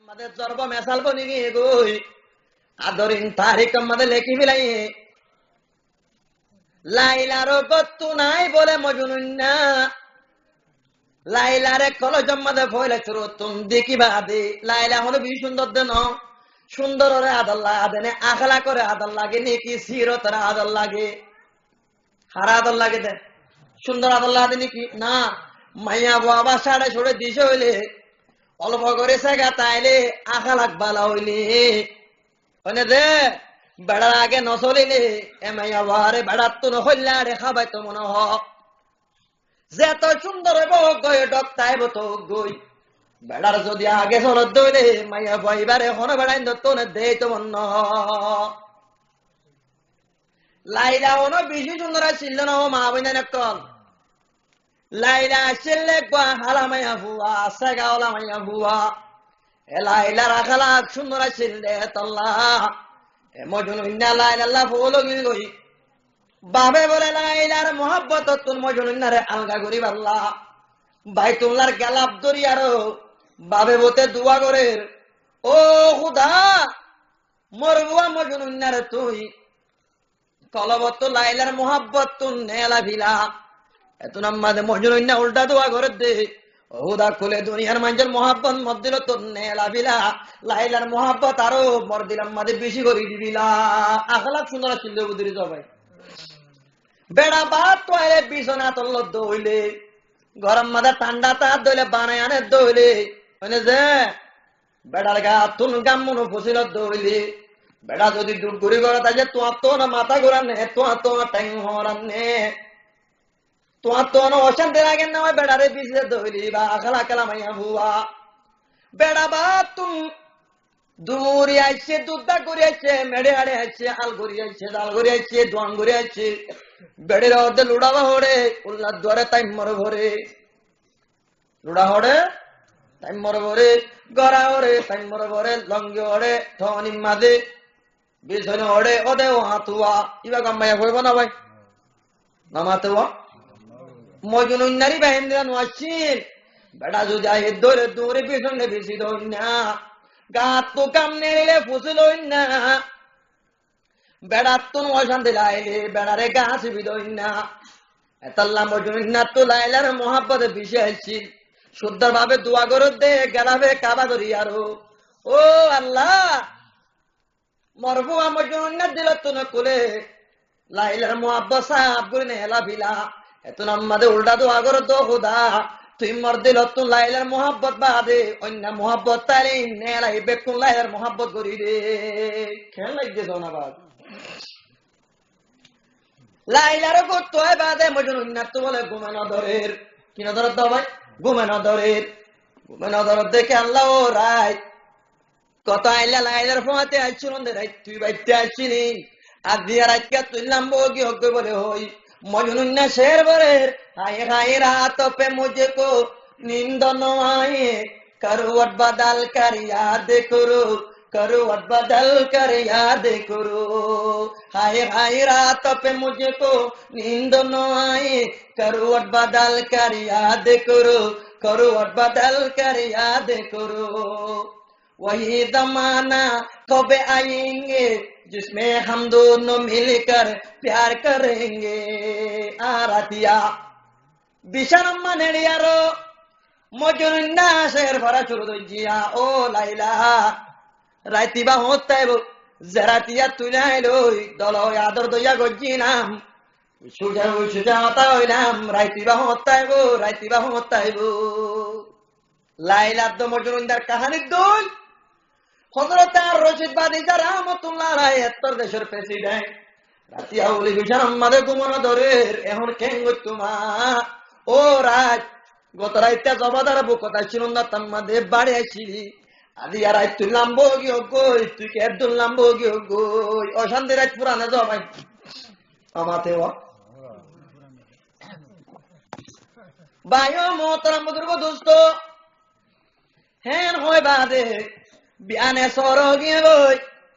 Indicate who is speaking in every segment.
Speaker 1: আমাদের জর্ব মেসাল বনি গিয়ে গই আদরিন তারিখ আমাদের লেখি বিলাই লাইলারও গত্তু নাই বলে মজনুন্না লাইলারে কলজ আমাদের ফয়লে চুরো তুম দেখিবা দে লাইলা হলো বি সুন্দর দেন সুন্দর ওরে আদল দেনে আখলা করে আদল লাগে নাকি সিরতের আদল লাগে হারা আদল লাগে দে সুন্দর আদল লাগে নাকি না মাইয়া বাবা সাড়ে ছড়ে দিছে হইলে অল্প করে সেগা তাইলে আখা লাগবালা হইলে ওনে দে বেড়ার আগে নচলিলে এমাইয়া বারে বেড়ার তো নহল্লা রে খাবাই তো মনে হ যে তো সুন্দর হইব গই ডক তাইব তো গই বেড়ার যদি আগে চলত দইলে মাইয়া বইবারে হন বেড়াই তো দে তো মন লাইলা অনো বেশি সুন্দর ছিল না মা বইনা নকল লাইলা আসলে গা হালা মাইয়া হুয়া সেগা ওলা মাইয়া হুয়া এ লাইলা রাখালা সুন্দর ছিল দে তল্লা এ মজনুন্না লাইলা ফুলো গই বাবে বলে লাইলার মোহাব্বত তুল মজনুন্নারে আলগা করি বাল্লা বাইতুল্লাহর গালাব দরিয়ারো বাবে বতে দোয়া করে ও খুদা মরবুয়া মজনুন্নারে তুই কলবত লাইলার মোহাব্বত তুল নেলা ভিলা এত নাম্মাদে মজনুন্না উল্টা দোয়া করে দে ওদা খুলে দুনিয়ার মানুষের মোহাব্বত মত দিল তোর নেলা ভিলা লাইলার মোহাব্বত আরো মর দিলাম মাঝে বেশি করে দিবিলা আখলাক সুন্দর ছিল বুঝি সবাই বেড়া বাদ তো আরে বিছনা তল্ল দইলে গরম মাথা ঠান্ডা তার দইলে বানায় আনে দইলে মানে যে বেড়ার গা তুন গাম মনো ফসিল দইলে বেড়া যদি দূর ঘুরি করে তাই তোমার তো না মাথা ঘোরান নে তোমার তো ট্যাং হরান নে তোমার তো না অশান্তি লাগে না বেড়ারে বিছে দইলি বা আখলা কালা মাইয়া হুয়া বেড়া বাদ তুম দূরে আসছে দুধা করে আসছে মেড়ে হাড়ে আসছে আল ঘুরি আসছে জাল ঘুরি আসছে দোয়ান ঘুরি আসছে বেড়ের অর্ধে লুড়াবা হরে উল্লার দ্বারে তাই মর ভরে লুড়া হরে তাই মর ভরে গড়া হরে তাই মর ভরে লঙ্গি হরে থনি মাদে বিছনে হরে ওদে ও হাতুয়া ইবা গাম্মাইয়া হইব না ভাই নামাতে ও মজনুন্নারি বাহিন্দা নোয়াছিল বেড়া যদি আহে দৌড়ে দৌড়ে পিছনে বেশি দৌড় না গাত তো কাম নেড়ে ফুসল না বেড়ার তো অশান্তি লাইলে বেড়ারে গাছ বিদই না এতাল্লা মজনুন্না তো লাইলার মোহাব্বতে বিষে আসছি সুন্দর ভাবে দোয়া করে দে গেলাবে কাবা ধরি আরো ও আল্লাহ মরবুয়া মজনুন্না দিল তো না কোলে লাইলার মোহাব্বত সাহাব করে নেলা ভিলা এত নাম্মাদে উল্টা দোয়া করে দো খুদা তুই মর দিল তো লাইলার মোহাব্বত বাদে অন্য মোহাব্বত তাইলে নেলাই বেকুন লাইলার মোহাব্বত করি রে খেয়াল লাগছে সোনাবাদ লাইলারও করতে হয় বাদে মজনুন্না তো বলে ঘুমানো ধরের কি নজর দাও ভাই ঘুমানো ধরের দেখে আল্লাহ ও রাই কত আইলা লাইলার ফোঁয়াতে আসছিল রাই তুই বাইতে আসছিলি আর দিয়া রাইকা তুললাম বগি হোক বলে হই মজনুন্না শের বরের হায় হায় রাত পে মুঝে কো नींद न आए करवट बदल कर याद करो करवट बदल कर याद करो हाय हाय रात पे मुझको नींद न आए करवट बदल कर याद करो करवट बदल कर याद करो वही जमाना कब आएंगे जिसमें हम दोनों मिलकर प्यार करेंगे आरतिया बिशरम्मा नेड़ियारो মজনুন্না শের ভরা চুরো দইজিয়া ও লাইলা রাইতিবা হতাইব জরাতিয়া তুলাইলই দল আদর দইয়া গজিনাম সুজা হতা হইলাম রাইতিবা হতাইব লাইলা তো মজনুন্দার কাহানি দই হযরত আর রশিদ বাদিজা রাহমাতুল্লাহ আলাইহি এত্তর দেশের প্রেসিডেন্ট রাতিয়া বলি বিশারম মাদে ঘুমানো ধরের এখন কেন তোমা ও রাজ গত রাইতে জবাদার বুকতা ছিল না তাম্মাদে বাড়ি আসিলি আদি আর আই তুললাম বগি গই তুই কে দুললাম বগি গই অশান্তি রাত পুরানা জবাই আমাতে ও বায়ো মোহতারাম বুজুর্গ দোস্ত হেন হয় বাদে বিয়ানে সরগিয়ে গই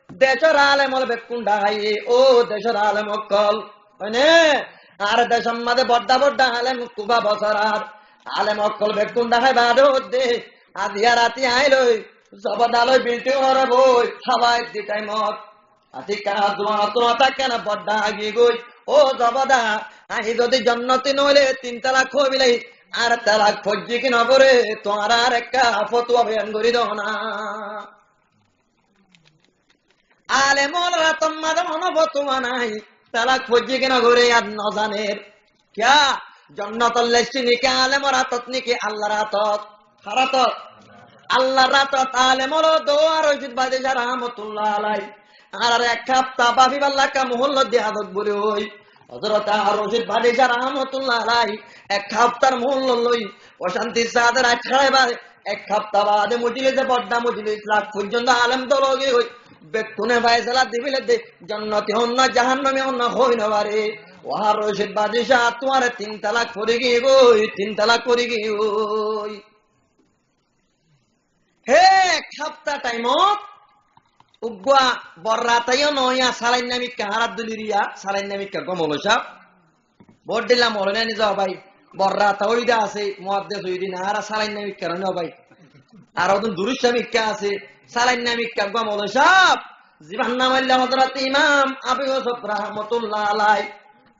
Speaker 1: দেশর আলেম হল বেকুন্ডা হাই ও দেশর আলেম অকল হয়নে আর দেশম মাদে বড্ডা বড্ডা আলেম কুবা বছরার আলেম অকল বেকুন্ডা হাই বাদে দে আদিয়া রাতি আইলই জবদালয় বিল্ডিং ওরে বই হাওয়ায় দি টাইমত আতি কাজ তোমা কেন বড্ডা আগি গই ও জবদা আহি যদি জন্নতি নইলে 3 তালাক হইলে আর তালাক ফজ্জি কি নগরে তোমার আর একটা ফতোয়া বয়ান করি দাও না আলে মোরা তোমাদের মনোবতোয়া নাই তালাক ফজ্জি কি নগরে আর নজানের क्या জন্নতুল লাইসিনি কে আলে মোরা ততনি কি আল্লাহর আতত খারাতত আল্লাহর আতত আলে মোরা দোয়ার ওইজিদ বাদে রাহমাতুল্লাহ আলাই আর এক হপ্তা বাবি আল্লাহ কা মোহল্লা দি আদত বলে ওই হযরত রশিদ বাদিশা রাহমাতুল্লাহ আলাই এক হপ্তার মোহল্লা লই অশান্তি সাদের আছড়ায় বাদে এক হপ্তা বাদে মজলিসে বড় মজলিস লাখ পর্যন্ত আলেম দলগে হই বেকুনে ফয়সালা দিবিলে দে জান্নাতে হন না জাহান্নামে হন না হই না বারে ওয়ার রশিদ বাদিশা তোমার 3 তালাক করে গই 3 তালাক করে গই হে এক হপ্তা টাইমত উগ্গা বর্রাতাইও নয়া সালাইন নামিকা হারাদুলিরিয়া সালাইন নামিকা গমলসা ভোট দিলাম মরনে নি যাও ভাই বর্রাতা ওইদা আছে মুয়াদ্দিস হইদি না আর সালাইন নামিকা না ভাই আর ওদন দুরুশামিকা আছে সালাইন নামিকা গমলসা জীবন নাম আল্লাহ হযরত ইমাম আবু ইউসুফ রাহমাতুল্লাহ আলাই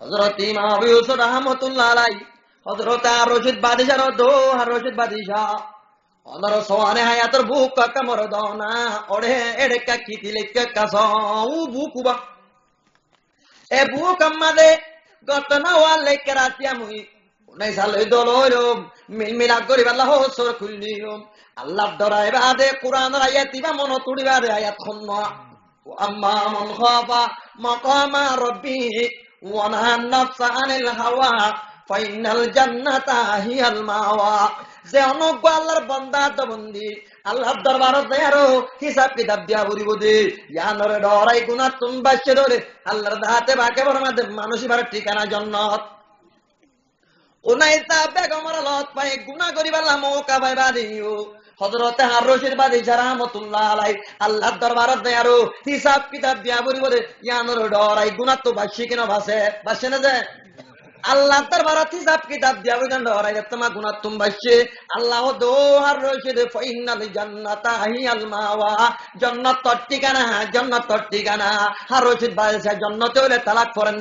Speaker 1: হযরত ইমাম আবু ইউসুফ রাহমাতুল্লাহ আলাই হযরত রশিদ বাদিশা দো রশিদ বাদিশা অনর সোয়ানে হায়াতর বুক কা মরদনা ওড়ে এড়ে কা কিতিলে কা কাসাউ বুকুবা এ বুক আমাদে গতনা ওয়ালে করাতিয়া মুই নাই সালে দলরম মিলমিলা করি আল্লাহ সর খুলনিম আল্লাহ দরাই বাদে কুরআন আয়াতিবা মন তুড়িবা দে আয়াত খন্না আম্মা মান খাফা মাকামা রাব্বি ওয়া নাহান নাফসা আনিল হাওয়া ফাইনাল জান্নাতা হিয়াল মাওয়া যে অনজ্ঞ আল্লাহর বান্দা দবন্দি আল্লাহর দরবারত আরো হিসাব কিতাব দিয়া বলিব দে ইয়ানরে ডরাই গুনাহ তুমবাসে ধরে আল্লাহর দাতে বাকে বরমাদে মানুষ বার ঠিকানা জান্নাত ওনাইতা বেগমর লত পাই গুনাহ করিবালা মওকা পাইবা দিও হযরত রশিদ বাদিশা রাহমাতুল্লাহ আলাই আল্লাহর দরবারত আরো হিসাব কিতাব দিয়া বলিব দে ইয়ানরে ডরাই গুনাহ তো বাসি কেন বাসে না যে আল্লাহ দরবারত হিসাব কিতাব দিয়া বইদান ধরাই তোমা গুনাহ তুম বাসে আল্লাহ দো আর রশিদ ফাইনাল জান্নাতা হিয়াল মাওয়া জান্নাত তোর ঠিকানা আর রশিদ বাদিশা জান্নাতে হলে তালাক করেন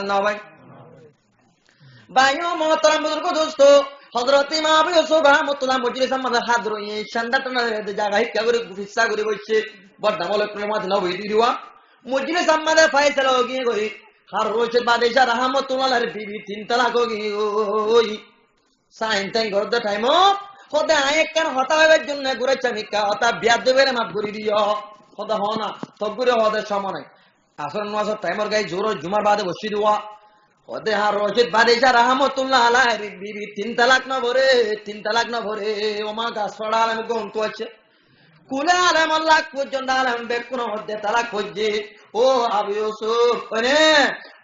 Speaker 1: না ভাই ভাইও মোহতারাম বুজুর্গ দোস্ত হযরত ইমাম আবু ইউসুফ রাহমাতুল্লাহ মজলিস আমাদের হাজর এই শানদাতনা জায়গা হিক্কা করে ফিসা করে বসে বড়দামলে প্রমাদ না হই দিওয়া মজলিস আমাদের ফয়সালা গিয়ে গই আর রশিদ বাদিশা রাহমাতুল্লাহর বিবি 3 তালাক হই ওই সাইন টাইম করতে টাইম খোদা আয়েক কেন হতা হইবার জন্য ঘুরে চামিকা হতা বিয়াদ দেবের মাত করি দিও খোদা হনা তগরে হদে সমানাই আসর নামাজ টাইমর গাই জোর জুমার বাদে বসি দিওয়া ওদে আর রশিদ বাদিশা রাহমাতুল্লাহ আলাইহি বিবি 3 তালাক না ভরে ওমা গাছ ছড়া আলম গন্ত আছে কুলে আলম আল্লাহ পর্যন্ত আলম বেকুন হদে তালাক হজ্জে ও আবু ইউসুফ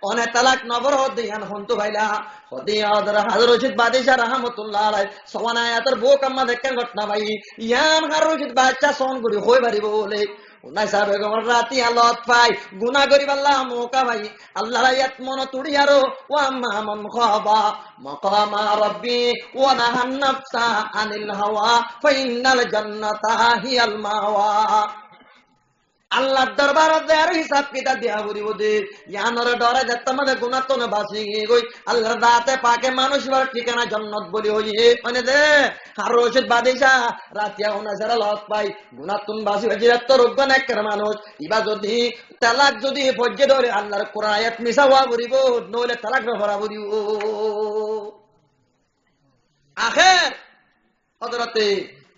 Speaker 1: অনে তালাক নবর হদে ইয়ান হন্তু ভাইলা হদে আদর হযরত রশিদ বাদিশা রাহমাতুল্লাহ আলাইহি সওয়ানা আয়াতের বউক আম্মা দেখেন ঘটনা ভাই ইয়ান আর রশিদ বাচ্চা সন করি হই বাড়ি বলে উনাই সাহেব গমর রাতি আল্লাহ পাই গুনাহ করি আল্লাহ মোকা ভাই আল্লাহর আয়াত মন তুড়ি আরো ওয়া আম্মা মান খাবা মাকামা রাব্বি ওয়া নাহান নাফসা আনিল হাওয়া ফাইনাল জান্নাতা হিয়াল মাওয়া আল্লাহর দরবারে আর হিসাব কিতাব দিয়া বলিব দে ইয়ানরে ডরে যে তোমাদের গুনাহ তো না বাসি গই আল্লাহর দাতে পাকে মানুষ বার ঠিকানা জান্নাত বলি হইয়ে মানে দে আর রশিদ বাদিশা রাতিয়া ওনা যারা লস পাই গুনাহ তুন বাসি হইয়ে তো রোগন এক মানুষ ইবা যদি তালাক যদি ফজ্জে ধরে আল্লাহর কোরআন আয়াত মিছা হওয়া বলিব নইলে তালাক না ভরা বলিব আখের হযরতে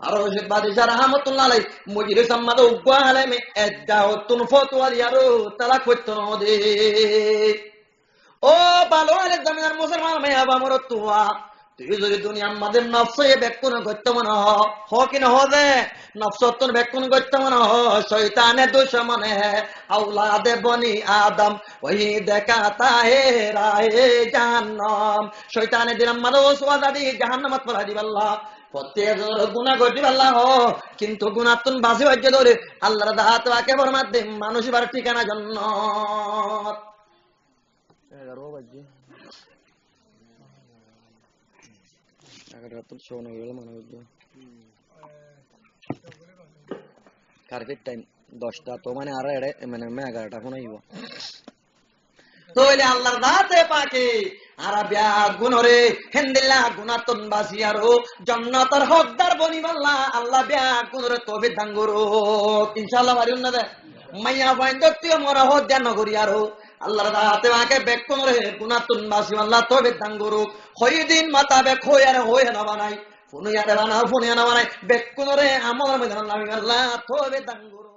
Speaker 1: আর রশিদ বাদিশা রাহমাতুল্লাহ আলাইহি মজলিস আমাদের উগ্গা আলেমে এদাও তুন ফতোয়া দিয়ারো তালাক হইতো না দে ও ভালো আলে জমিদার মুসলমান মায়া বামর তুয়া তুই যদি দুনিয়া আমাদের নফসে বেকুন করতে মনে হ কি না হবে নফসতন বেকুন করতে মনে হ শয়তানের দুশমন হে আওলাদে বনি আদম ওই দেখাতা হে রাহে জাহান্নাম শয়তানের দিন আমাদের ওসওয়াদা দি জাহান্নামত পড়া দিবাল্লাহ প্রত্যেক গুনাহ করতে আল্লাহ কিন্তু গুনাহতুন বাসি হজ্জে ধরে আল্লাহর দাত ওয়াকে ফরমাতে মানুষ বার ঠিকানা জান্নাত 11 বাজে 11 তো শোনো গেল মনে হচ্ছে কার্পেট টাইম 10টা তো মানে আর মানে 11টা ফোন আইব তোইলে আল্লাহর দাতে পাকে আর বিয়া গুনরে হেন্দিল্লা গুনাতন বাসিয়ারো জান্নাতের হকদার বনিবাল্লা আল্লাহ বিয়া গুনরে তবে দাঙ্গুরো ইনশাআল্লাহ মারিউন না দে মাইয়া বাইন্দ তুই মরা হদ জান করিয়ারো আল্লাহর দাতে পাকে বেকুনরে গুনাতন বাসি আল্লাহ তবে দাঙ্গুরো হইদিন মাতা বে খোয়ার হই না বানাই ফোনিয়া বানাও ফোনিয়া না বানাই বেকুনরে আমল মধ্যে আল্লাহ তবে দাঙ্গুরো